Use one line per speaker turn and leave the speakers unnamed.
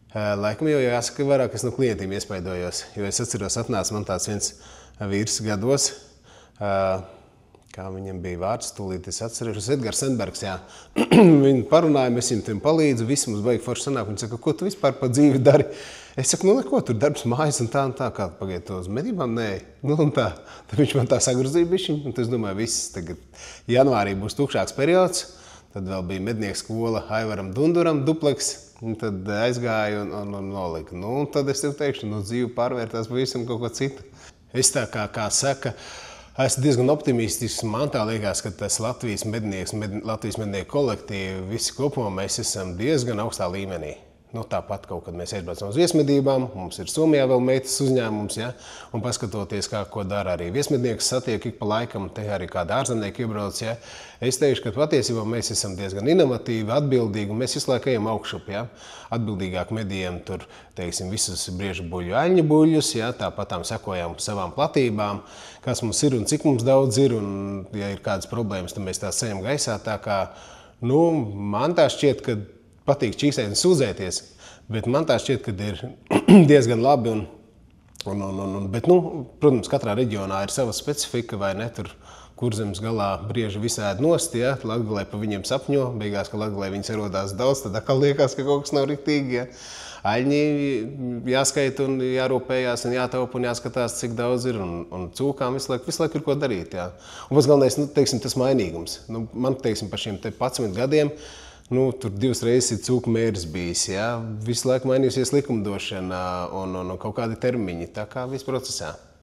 Laikam jau jāsaka, vairāk es no klientiem iespaidojos, jo es atceros, atnāca man tāds viens vīrs gados, kā viņam bija vārds, tūlīt es atceros, Edgars Sandbergs, jā. Viņi parunāja, es viņam palīdzu, visi mums baigi forši sanāk, viņi saka, ko tu vispār pa dzīvi dari? Es saku, nu neko, tur darbs mājas un tā, kā pagaiet to uz medībām, nē, nu un tā. Tad viņš man tā sagrozīja bišķiņ, un es domāju, viss tagad janvārī būs tukšāks periods, tad vēl bija mednieku skola Aivaram Dunduram, dupleks, un tad aizgāju un noliku. Nu, un tad es tev teikšu, nu dzīve pārvērtās pavisam kaut ko citu. Es tā kā saka, esmu diezgan optimistisks, man tā liekas, ka tas Latvijas mednieku kolektīvi, visi kopumā mēs esam diezgan augstā līmenī. Nu, tāpat kaut kad mēs aizbraucam uz viesmedībām, mums ir Somijā vēl meitas uzņēmums, ja? Un paskatoties, ko dara arī viesmednieks satiek ik pa laikam, te arī kāda ārzemnieki iebrauc. Ja? Es teikšu, ka patiesībā mēs esam diezgan inovatīvi, atbildīgi, un mēs visu laiku ejam augšup. Ja? Atbildīgāk medījam tur, teiksim, visus briežu buļļu, aļņu buļļus, ja? Tāpatām sekojam savām platībām, kas mums ir un cik mums daudz ir, un ja ir kādas problēmas, tad mēs tās ceļam gaisā. Tā kā, nu, man tā šķiet, ka patīk čīksēt un sūdzēties, bet man tā šķiet, ka ir diezgan labi. Bet, nu, protams, katrā reģionā ir sava specifika, vai ne? Tur Kurzemes galā brieži visādi nost, ja? Latgalē pa viņiem sapņo, beigās, ka Latgalē viņas ierodās daudz, tad atkal liekas, ka kaut kas nav riktīgi. Ja? Aļņi jāskaita un jārūpējās un jātaupa un jāskatās, cik daudz ir, un cūkām visu laiku ir ko darīt. Ja? Un pats galvenais, nu, teiksim, tas mainīgums. Nu, man, teiksim, par šiem 11 gadiem, nu, tur 2 reizes ir cūku mērs bijis, ja? Visu laiku mainījusies likumdošana un kaut kādi termiņi, tā kā viss procesā.